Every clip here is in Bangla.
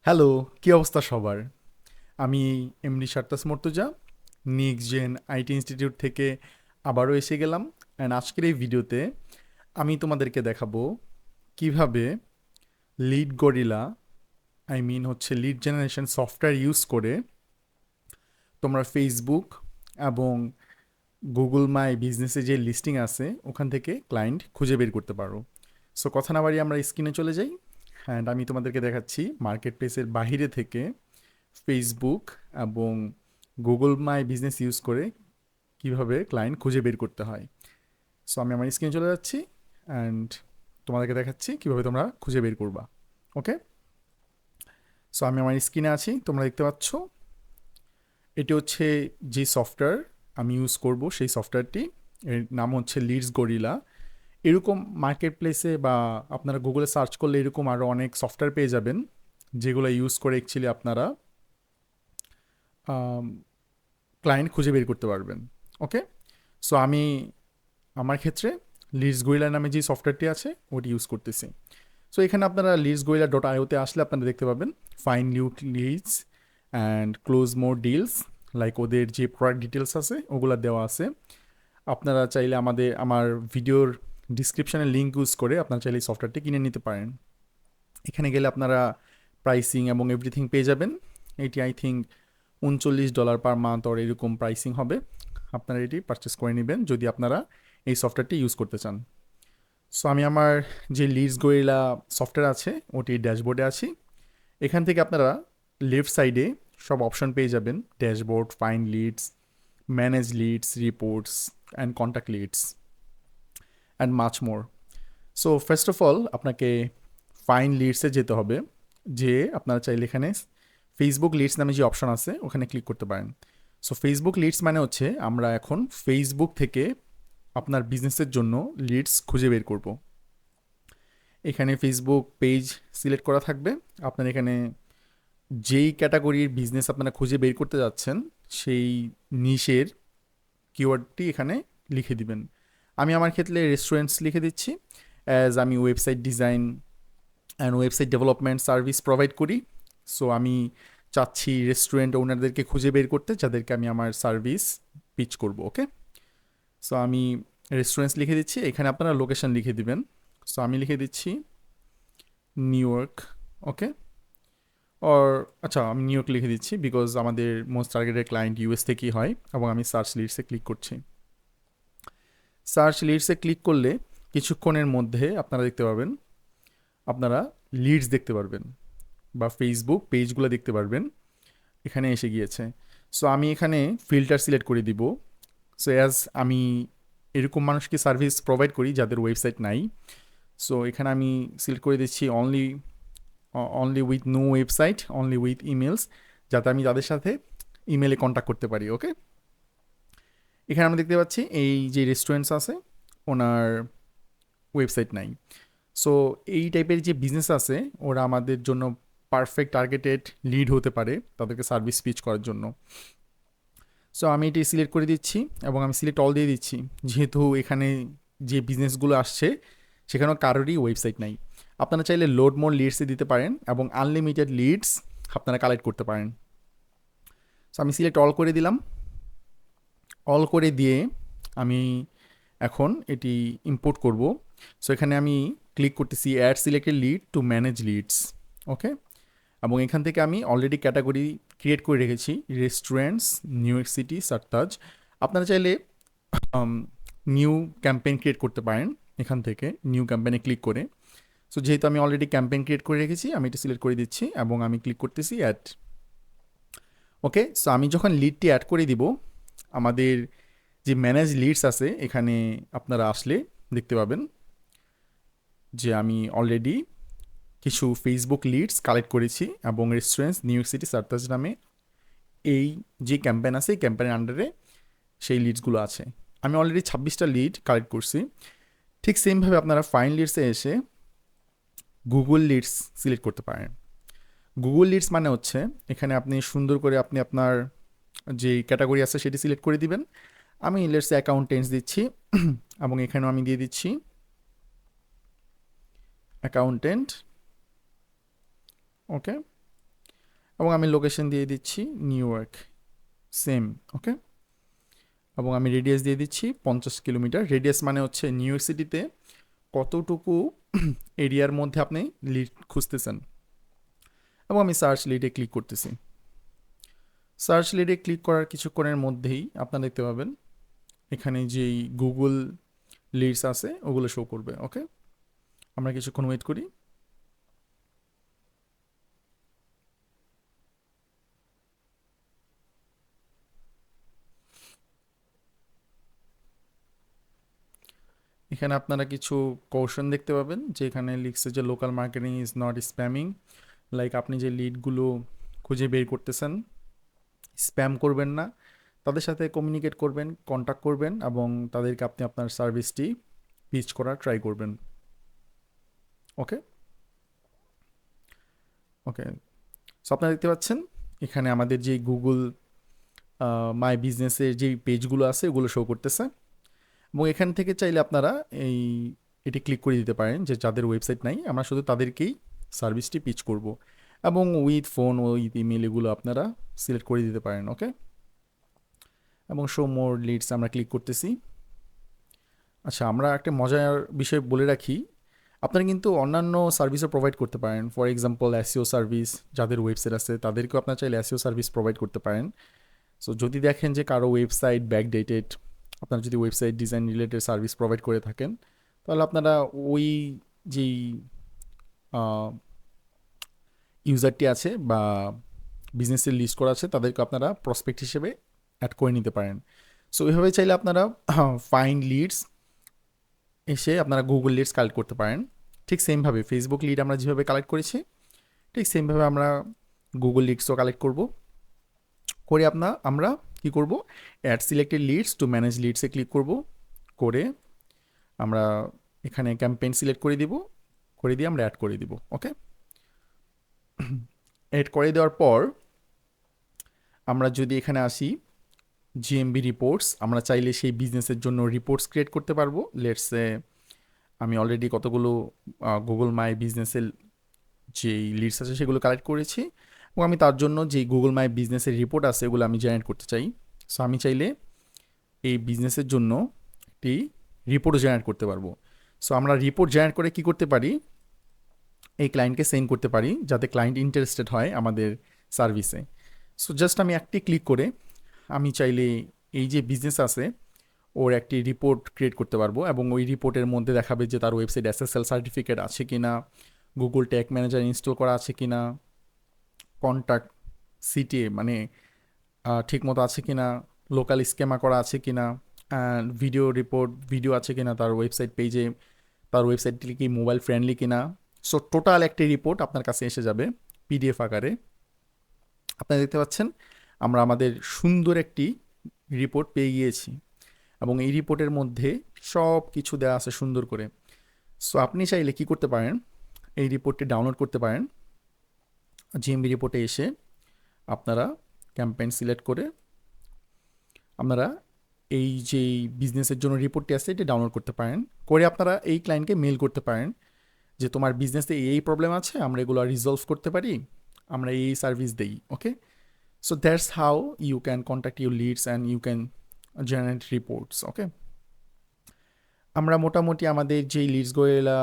হ্যালো, কি অবস্থা সবার? আমি MD Sartaj Mortuza, next gen IT institute থেকে আবারও এসে গেলাম। অ্যান্ড আজকের এই ভিডিওতে আমি তোমাদেরকে দেখাবো কিভাবে লিড গরিলা, হচ্ছে লিড জেনারেশন সফটওয়্যার ইউজ করে তোমরা ফেসবুক এবং গুগল মাই বিজনেসে যে লিস্টিং আছে ওখান থেকে ক্লায়েন্ট খুঁজে বের করতে পারো। সো কথা না বাড়িয়ে আমরা স্ক্রিনে চলে যাই। অ্যান্ড আমি তোমাদেরকে দেখাচ্ছি মার্কেট প্লেসের বাহিরে থেকে ফেসবুক এবং গুগল মাই বিজনেস ইউজ করে কিভাবে ক্লায়েন্ট খুঁজে বের করতে হয়। সো আমি আমার স্ক্রিনে চলে যাচ্ছি অ্যান্ড তোমাদেরকে দেখাচ্ছি কিভাবে তোমরা খুঁজে বের করবা। ওকে, সো আমি আমার স্ক্রিনে আছি, তোমরা দেখতে পাচ্ছ এটি হচ্ছে যে সফটওয়্যার আমি ইউজ করব, সেই সফটওয়্যারটি এর নাম হচ্ছে লিডস গরিলা। এরকম মার্কেট প্লেসে বা আপনারা গুগলে সার্চ করলে এরকম আরও অনেক সফটওয়্যার পেয়ে যাবেন যেগুলো ইউজ করে অ্যাকচুয়ালি আপনারা ক্লায়েন্ট খুঁজে বের করতে পারবেন। ওকে, সো আমি আমার ক্ষেত্রে লিডস গরিলা নামে যে সফটওয়্যারটি আছে ওটি ইউজ করতেছি। সো এখানে আপনারা লিডস গরিলা ডট আইওতে আসলে আপনারা দেখতে পাবেন find new leads and close more deals, like ওদের যে প্রোডাক্ট ডিটেলস আছে ওগুলো দেওয়া আছে। আপনারা চাইলে আমার ভিডিওর ডিসক্রিপশানে লিঙ্ক ইউজ করে আপনারা চাইলে এই সফটওয়্যারটি কিনে নিতে পারেন। এখানে গেলে আপনারা প্রাইসিং এবং এভরিথিং পেয়ে যাবেন। এটি আই থিঙ্ক $39 পার মান্থ ওর এরকম প্রাইসিং হবে। আপনারা এটি পারচেস করে নেবেন যদি আপনারা এই সফটওয়্যারটি ইউজ করতে চান। সো আমি আমার যে লিডস গরিলা সফটওয়্যার আছে ওটি ড্যাশবোর্ডে আছি। এখান থেকে আপনারা লেফট সাইডে সব অপশন পেয়ে যাবেন: dashboard, find leads, manage leads, reports and contact leads and much more. So first of all আপনাকে ফাইন লিডসে যেতে হবে, যে আপনারা চাইলে এখানে ফেসবুক লিডস নামে যে অপশন আছে ওখানে ক্লিক করতে পারেন। সো ফেসবুক লিডস মানে হচ্ছে আমরা এখন ফেসবুক থেকে আপনার বিজনেসের জন্য লিডস খুঁজে বের করব। এখানে ফেসবুক পেজ সিলেক্ট করা থাকবে। আপনার এখানে যেই ক্যাটাগরির বিজনেস আপনারা খুঁজে বের করতে যাচ্ছেন সেই নিশের কিওয়ার্ডটি এখানে লিখে দিবেন। আমি আমার ক্ষেত্রে রেস্টুরেন্টস লিখে দিচ্ছি, অ্যাজ আমি website design and website development service provide করি। সো আমি চাচ্ছি রেস্টুরেন্ট ওনারদেরকে খুঁজে বের করতে যাদেরকে আমি আমার সার্ভিস পিচ করব। ওকে, সো আমি রেস্টুরেন্টস লিখে দিচ্ছি, এখানে আপনারা লোকেশন লিখে দিবেন। সো আমি লিখে দিচ্ছি নিউ ইয়র্ক। ওকে, অর আচ্ছা আমি নিউ ইয়র্ক লিখে দিচ্ছি বিকজ আমাদের মোস্ট টার্গেটেড ক্লায়েন্ট ইউএস থেকেই হয়। এবং আমি সার্চ লিডসে ক্লিক করছি। সার্চ লিডসে ক্লিক করলে কিছুক্ষণের মধ্যে আপনারা দেখতে পাবেন, আপনারা লিডস দেখতে পারবেন বা ফেসবুক পেজগুলো দেখতে পারবেন। এখানে এসে গিয়েছে। সো আমি এখানে ফিল্টার সিলেক্ট করে দিব। সো অ্যাজ আমি এরকম মানুষকে সার্ভিস প্রোভাইড করি যাদের ওয়েবসাইট নাই। সো এখানে আমি সিলেক্ট করে দিচ্ছি only only with no website, only with emails, যাতে আমি তাদের সাথে ইমেলে কন্ট্যাক্ট করতে পারি। ওকে, এখানে আমরা দেখতে পাচ্ছি এই যে রেস্টুরেন্টস আছে ওনার ওয়েবসাইট নাই। সো এই টাইপের যে বিজনেস আছে ওরা আমাদের জন্য পারফেক্ট টার্গেটেড লিড হতে পারে তাদেরকে সার্ভিস পিচ করার জন্য। সো আমি এটি সিলেক্ট করে দিচ্ছি এবং আমি সিলেক্ট অল দিয়ে দিচ্ছি, যেহেতু এখানে যে বিজনেসগুলো আসছে সেখানেও কারোরই ওয়েবসাইট নাই। আপনারা চাইলে লোড মোর লিডসে দিতে পারেন এবং আনলিমিটেড লিডস আপনারা কালেক্ট করতে পারেন। সো আমি সিলেক্ট অল করে দিলাম। অল করে দিয়ে আমি এখন এটি ইম্পোর্ট করব। সো এখানে আমি ক্লিক করতেছি add selected lead to manage leads. Okay, এবং এখান থেকে আমি অলরেডি ক্যাটাগরি ক্রিয়েট করে রেখেছি restaurants New York City Sartaj. আপনারা চাইলে নিউ ক্যাম্পেইন ক্রিয়েট করতে পারেন এখান থেকে নিউ ক্যাম্পেইনে ক্লিক করে। সো যেহেতু আমি অলরেডি ক্যাম্পেইন ক্রিয়েট করে রেখেছি আমি এটা সিলেক্ট করে দিচ্ছি এবং আমি ক্লিক করতেছি অ্যাড। ওকে, সো আমি যখন লিডটি অ্যাড করে দিব, আমাদের যে ম্যানেজ লিডস আছে এখানে আপনারা আসলে দেখতে পাবেন যে আমি অলরেডি কিছু ফেসবুক লিডস কালেক্ট করেছি এবং রেস্টুরেন্টস নিউ ইয়র্ক সিটি সার্তাজ নামে এই যে ক্যাম্পেইন আছে এই ক্যাম্পেইনের আন্ডারে সেই লিডসগুলো আছে। আমি অলরেডি 26টা লিড কালেক্ট করছি। ঠিক সেমভাবে আপনারা ফাইন লিডসে এসে গুগল লিডস সিলেক্ট করতে পারেন। গুগল লিডস মানে হচ্ছে এখানে আপনি সুন্দর করে আপনি আপনার যে ক্যাটাগরি আছে সেটি সিলেক্ট করে দিবেন। আমি লেটস অ্যাকাউন্টেন্টস দিচ্ছি এবং এখানেও আমি দিয়ে দিচ্ছি অ্যাকাউন্টেন্ট। ওকে, এবং আমি লোকেশন দিয়ে দিচ্ছি নিউ ইয়র্ক, সেম। ওকে, এবং আমি রেডিয়াস দিয়ে দিচ্ছি 50 কিলোমিটার। রেডিয়াস মানে হচ্ছে নিউ ইয়র্ক সিটিতে কতটুকু এরিয়ার মধ্যে আপনি লিড খুঁজতেছেন। এবং আমি সার্চ লিডে ক্লিক করতেছি। সার্চ লিডে ক্লিক করার কিছুক্ষণের মধ্যেই আপনারা দেখতে পাবেন এখানে যেই গুগল লিডস আছে ওগুলো শো করবে। ওকে, আমরা কিছুক্ষণ ওয়েট করি। এখানে আপনারা কিছু কৌশল দেখতে পাবেন যে এখানে লিখছে যে local marketing is not spamming. Like আপনি যে লিডগুলো খুঁজে বের করতেছেন, স্প্যাম করবেন না, তাদের সাথে কমিউনিকেট করবেন, কন্ট্যাক্ট করবেন এবং তাদেরকে আপনি আপনার সার্ভিসটি পিচ করার ট্রাই করবেন। ওকে ওকে, সো আপনারা দেখতে পাচ্ছেন এখানে আমাদের যে গুগল মাই বিজনেসের যে পেজগুলো আছে ওগুলো শো করতেছে। এবং এখান থেকে চাইলে আপনারা এটি ক্লিক করে দিতে পারেন যে যাদের ওয়েবসাইট নাই আমরা শুধু তাদেরকেই সার্ভিসটি পিচ করব, এবং উইথ ফোন উইথ ইমেল এগুলো আপনারা সিলেক্ট করে দিতে পারেন। ওকে, এবং শো মোর লিডস আমরা ক্লিক করতেছি। আচ্ছা, আমরা একটা মজার বিষয় বলে রাখি, আপনারা কিন্তু অন্যান্য সার্ভিসও প্রোভাইড করতে পারেন। ফর এক্সাম্পল এসইও সার্ভিস, যাদের ওয়েবসাইট আছে তাদেরকেও আপনারা চাইলে এসইও সার্ভিস প্রোভাইড করতে পারেন। সো যদি দেখেন যে কারো ওয়েবসাইট ব্যাকডেটেড, আপনারা যদি website design related service provide করে থাকেন, তাহলে আপনারা ওই যেই ইউজারটি আছে বা বিজনেসের লিস্ট করা আছে তাদেরকে আপনারা প্রসপেক্ট হিসেবে অ্যাড করে নিতে পারেন। সো এইভাবে চাইলে আপনারা ফাইন্ড লিডস এসে আপনারা গুগল লিডস কালেক্ট করতে পারেন। ঠিক সেমভাবে ফেসবুক লিড আমরা যেভাবে কালেক্ট করেছি, ঠিক সেমভাবে আমরা গুগল লিডসও কালেক্ট করব। করে আমরা কি করব, add selected leads to manage লিডসে ক্লিক করব। করে আমরা এখানে ক্যাম্পেইন সিলেক্ট করে দিব, করে দিয়ে আমরা অ্যাড করে দিব। ওকে, অ্যাড করে দেওয়ার পর আমরা যদি এখানে আসি জিএমবি রিপোর্টস, আমরা চাইলে সেই বিজনেসের জন্য রিপোর্টস ক্রিয়েট করতে পারবো। লেটসে আমি অলরেডি কতগুলো গুগল মাই বিজনেসের যেই লিডস আছে সেগুলো কালেক্ট করেছি, এবং আমি তার জন্য যেই গুগল মাই বিজনেসের রিপোর্ট আছে এগুলো আমি জেনারেট করতে চাই। সো আমি চাইলে এই বিজনেসের জন্য একটি রিপোর্টও জেনারেট করতে পারবো। সো আমরা রিপোর্ট জেনারেট করে কি করতে পারি, এই ক্লায়েন্টকে সেন্ড করতে পারি যাতে ক্লায়েন্ট ইন্টারেস্টেড হয় আমাদের সার্ভিসে। সো জাস্ট আমি একটি ক্লিক করে আমি চাইলে এই যে বিজনেস আছে ওর একটি রিপোর্ট ক্রিয়েট করতে পারবো, এবং ওই রিপোর্টের মধ্যে দেখাবে যে তার ওয়েবসাইট এসএসএল সার্টিফিকেট আছে কি না, গুগল ট্যাগ ম্যানেজার ইনস্টল করা আছে কি না, কন্ট্যাক্ট সিটিএ মানে ঠিকমতো আছে কি না, লোকাল স্কেমা করা আছে কি না, অ্যান্ড ভিডিও রিপোর্ট ভিডিও আছে কি না তার ওয়েবসাইট পেজে, তার ওয়েবসাইটটি কি মোবাইল ফ্রেন্ডলি কি না। সো টোটাল একটি রিপোর্ট আপনার কাছে এসে যাবে পিডিএফ আকারে। আপনারা দেখতে পাচ্ছেন আমরা আমাদের সুন্দর একটি রিপোর্ট পেয়ে গিয়েছি, এবং এই রিপোর্টের মধ্যে সব কিছু দেওয়া আছে সুন্দর করে। সো আপনি চাইলে কি করতে পারেন, এই রিপোর্টটি ডাউনলোড করতে পারেন। জিএমবি রিপোর্টে এসে আপনারা ক্যাম্পেইন সিলেক্ট করে আপনারা এই যে বিজনেসের জন্য রিপোর্টটি আছে এটি ডাউনলোড করতে পারেন। করে আপনারা এই ক্লায়েন্টকে মেল করতে পারেন যে তোমার বিজনেসে এই প্রবলেম আছে, আমরা এগুলো রিজলভ করতে পারি, আমরা এই সার্ভিস দেই। Okay, so that's how you can contact your leads and you can generate reports. Okay, আমরা মোটামুটি আমাদের যেই লিডস গোয়েলা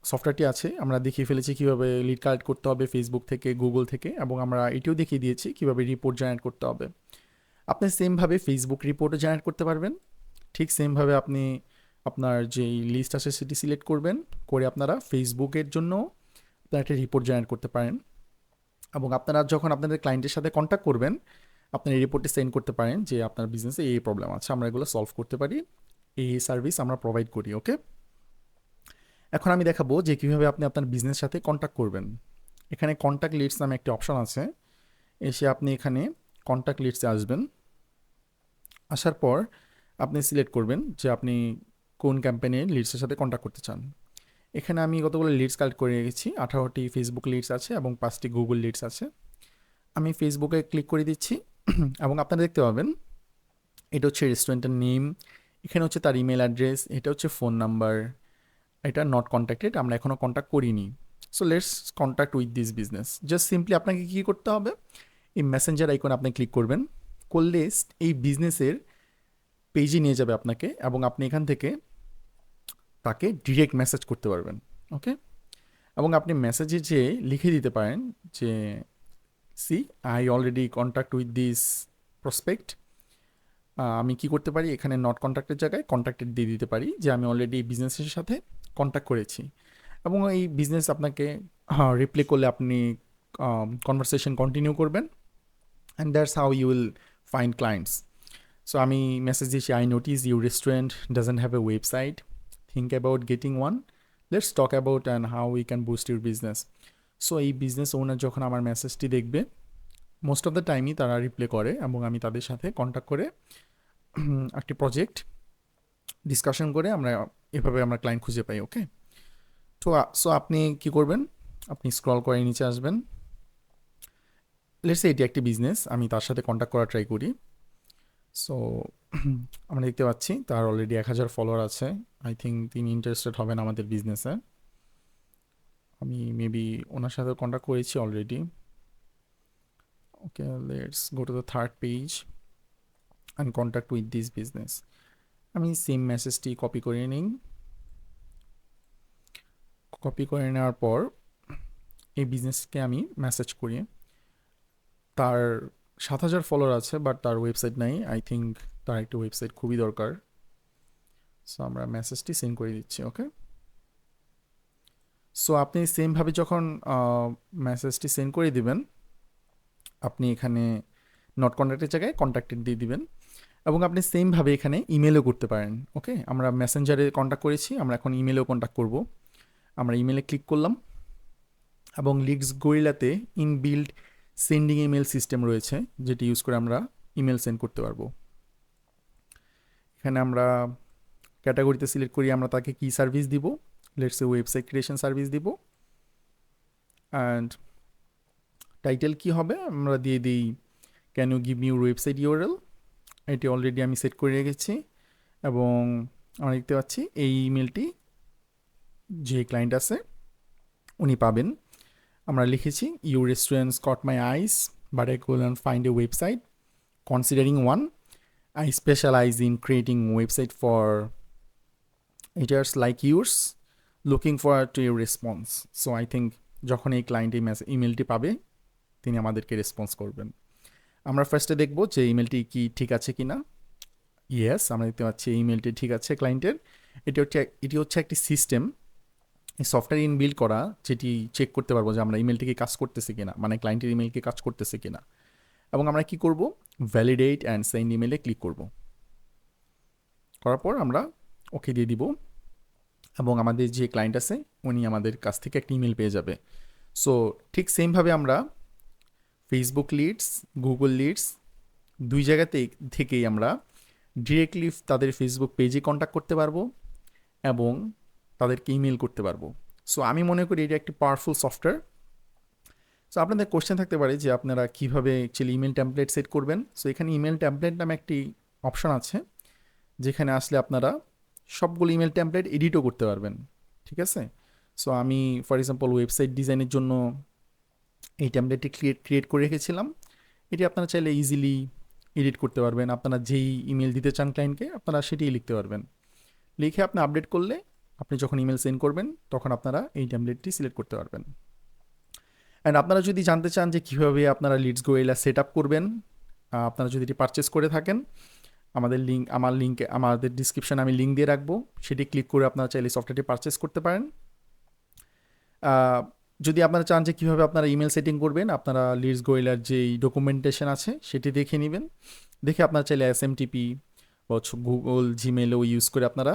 সফটওয়্যারটি আছে আমরা দেখিয়ে ফেলেছি কীভাবে লিড কালেক্ট করতে হবে ফেসবুক থেকে, গুগল থেকে, এবং আমরা এটিও দেখিয়ে দিয়েছি কীভাবে রিপোর্ট জেনারেট করতে হবে। আপনি সেমভাবে ফেসবুক রিপোর্টও জেনারেট করতে পারবেন। ঠিক সেমভাবে আপনি আপনার যেই লিস্ট আছে সেটি সিলেক্ট করবেন, করে আপনারা ফেসবুকের জন্য আপনারা একটা রিপোর্ট জেনারেট করতে পারেন, এবং আপনারা যখন আপনাদের ক্লায়েন্টের সাথে কন্ট্যাক্ট করবেন আপনার এই রিপোর্টটি সেন্ড করতে পারেন যে আপনার বিজনেসে এই প্রবলেম আছে, আমরা এগুলো সলভ করতে পারি, এই সার্ভিস আমরা প্রোভাইড করি। ওকে, এখন আমি দেখাবো যে কীভাবে আপনি আপনার বিজনেসের সাথে কন্ট্যাক্ট করবেন। এখানে কন্ট্যাক্ট লিডস নামে একটি অপশন আছে, এসে আপনি এখানে কন্ট্যাক্ট লিডসে আসবেন। আসার পর আপনি সিলেক্ট করবেন যে আপনি কোন ক্যাম্পেইনের লিডসের সাথে কন্ট্যাক্ট করতে চান। এখানে আমি কতগুলো লিডস কালেক্ট করে রেখেছি, 18টি ফেসবুক লিডস আছে এবং 5টি গুগল লিডস আছে। আমি ফেসবুকে ক্লিক করে দিচ্ছি এবং আপনারা দেখতে পাবেন এটা হচ্ছে রেস্টুরেন্টের নেম, এখানে হচ্ছে তার ইমেল অ্যাড্রেস, এটা হচ্ছে ফোন নাম্বার, এটা নট কন্ট্যাক্টেড, আমরা এখনও কন্ট্যাক্ট করিনি। So let's contact with this business. Just simply আপনাকে কী করতে হবে, এই মেসেঞ্জার আইকন আপনি ক্লিক করবেন, করলে এই বিজনেসের পেজে নিয়ে যাবে আপনাকে, এবং আপনি এখান থেকে তাকে ডিরেক্ট মেসেজ করতে পারবেন। ওকে, এবং আপনি মেসেজে যে লিখে দিতে পারেন যে see I already contact with this prospect. আমি কি করতে পারি, এখানে নট কন্ট্যাক্টের জায়গায় কন্ট্যাক্টেড দিয়ে দিতে পারি যে আমি অলরেডি এই বিজনেসের সাথে কন্ট্যাক্ট করেছি, এবং এই বিজনেস আপনাকে রিপ্লে করলে আপনি কনভারসেশন কন্টিনিউ করবেন, and that's how you will find clients. So আমি মেসেজ দিয়েছি, I notice your restaurant doesn't have a website, think about getting one, let's talk about and how we can boost your business. So এই বিজনেস ওনার যখন আমার মেসেজটি দেখবে, মোস্ট অফ দ্য টাইমই তারা রিপ্লে করে, এবং আমি তাদের সাথে কন্ট্যাক্ট করে একটি প্রজেক্ট ডিসকাশন করে এভাবে আমরা ক্লায়েন্ট খুঁজে পাই। ওকে, তো সো আপনি কি করবেন, আপনি স্ক্রল করে নিচে আসবেন, লেটস সে এটি একটি বিজনেস, আমি তার সাথে কন্ট্যাক্ট করা ট্রাই করি। সো আমরা দেখতে পাচ্ছি তার অলরেডি 1000 ফলোয়ার আছে। আই থিঙ্ক তিনি ইন্টারেস্টেড হবেন আমাদের বিজনেসে। আমি মেবি ওনার সাথে কন্ট্যাক্ট করেছি already. Okay, let's go to the third page and contact with this business. আমি সেম মেসেজটি কপি করে নিই। কপি করে নেওয়ার পর এই বিজনেসকে আমি মেসেজ করি। তার 7000 ফলোয়ার আছে, বাট তার ওয়েবসাইট নাই। আই থিঙ্ক তার একটি ওয়েবসাইট খুবই দরকার। সো আমরা মেসেজটি সেন্ড করে দিচ্ছি। ওকে, সো আপনি সেমভাবে যখন মেসেজটি সেন্ড করে দিবেন, আপনি এখানে নট কন্ট্যাক্টের জায়গায় কন্ট্যাক্টেড দিয়ে দিবেন, এবং আপনি সেমভাবে এখানে ইমেলও করতে পারেন। ওকে, আমরা মেসেঞ্জারে কন্ট্যাক্ট করেছি, আমরা এখন ইমেলেও কন্ট্যাক্ট করব। আমরা ইমেলে ক্লিক করলাম, এবং লিডস গরিলাতে ইনবিল্ড সেন্ডিং ইমেল সিস্টেম রয়েছে, যেটি ইউজ করে আমরা ইমেল সেন্ড করতে পারবো। এখানে আমরা ক্যাটাগরিতে সিলেক্ট করি আমরা তাকে কি সার্ভিস দিব, let's a website creation service দিব, অ্যান্ড টাইটেল কি হবে আমরা দিয়ে দিই can you give me your website URL. এটি অলরেডি আমি সেট করে রেখেছি, এবং আমরা দেখতে পাচ্ছি এই ইমেলটি যে ক্লায়েন্ট আছে উনি পাবেন। আমরা লিখেছি your restaurants caught my eyes but I couldn't find a website, considering one, I specialize in creating website for editors like yours, looking forward to your response. So I think যখন এই ক্লায়েন্ট এই ইমেলটি পাবে তিনি আমাদেরকে রেসপন্স করবেন। আমরা ফার্স্টে দেখব যে ইমেলটি কি ঠিক আছে কি না। ইয়েস, আমরা দেখতে পাচ্ছি এই ইমেলটি ঠিক আছে ক্লায়েন্টের। এটি হচ্ছে একটি সিস্টেম, এই সফটওয়্যার ইনবিল্ড করা, যেটি চেক করতে পারবো যে আমরা ইমেলটি কি কাজ করতেছে কিনা, মানে ক্লায়েন্টের ইমেল কি কাজ করতেছে কিনা। এবং আমরা কি করব, ভ্যালিডেট অ্যান্ড সেন্ড ইমেলে ক্লিক করব। করার পর আমরা ওকে দিয়ে দিব, এবং আমাদের যে ক্লায়েন্ট আছে উনি আমাদের কাছ থেকে একটা ইমেল পেয়ে যাবে। সো ঠিক সেমভাবে আমরা ফেসবুক লিডস, গুগল লিডস দুই জায়গাতে থেকেই আমরা ডিরেক্টলি তাদের ফেসবুক পেজে কন্ট্যাক্ট করতে পারবো এবং তাদেরকে ইমেল করতে পারবো। সো আমি মনে করি এটা একটি পাওয়ারফুল সফটওয়্যার। সো আপনাদের কোশ্চেন থাকতে পারে যে আপনারা কীভাবে অ্যাকচুয়ালি ইমেল টেমপ্লেট সেট করবেন। সো এখানে ইমেল টেমপ্লেট নামে একটি অপশন আছে, যেখানে আসলে আপনারা সবগুলো ইমেল টেমপ্লেট এডিটও করতে পারবেন। ঠিক আছে, সো আমি ফর এক্সাম্পল ওয়েবসাইট ডিজাইনের জন্য এই টেমপ্লেটটি ক্রিয়েট করে রেখেছিলাম। এটি আপনারা চাইলে ইজিলি এডিট করতে পারবেন। আপনারা যেই ইমেল দিতে চান ক্লায়েন্টকে আপনারা সেটিই লিখতে পারবেন। লিখে আপনি আপডেট করলে আপনি যখন ইমেল সেন্ড করবেন তখন আপনারা এই টেমপ্লেটটি সিলেক্ট করতে পারবেন। অ্যান্ড আপনারা যদি জানতে চান যে কীভাবে আপনারা লিডস গোরিলা সেট আপ করবেন, আপনারা যদি এটি পারচেস করে থাকেন, আমাদের ডিসক্রিপশানে আমি লিঙ্ক দিয়ে রাখবো, সেটি ক্লিক করে আপনারা চাইলে সফটওয়্যারটি পারচেস করতে পারেন। যদি আপনারা চান যে কীভাবে আপনারা ইমেল সেটিং করবেন, আপনারা লিডস গোরিলার যেই ডকুমেন্টেশন আছে সেটি দেখে নেবেন। দেখে আপনারা চাইলে SMTP বা গুগল জিমেলও ইউজ করে আপনারা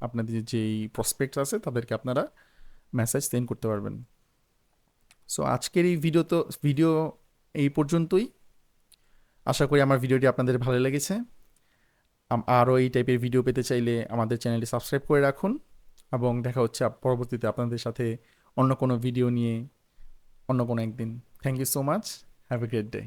আপনাদের যেই প্রসপেক্টস আছে তাদেরকে আপনারা মেসেজ সেন্ড করতে পারবেন। সো আজকের এই ভিডিও এই পর্যন্তই। আশা করি আমার ভিডিওটি আপনাদের ভালো লেগেছে। আরও এই টাইপের ভিডিও পেতে চাইলে আমাদের চ্যানেলটি সাবস্ক্রাইব করে রাখুন, এবং দেখা হচ্ছে পরবর্তীতে আপনাদের সাথে অন্য কোনো ভিডিও নিয়ে অন্য কোনো একদিন। Thank you so much, have a great day.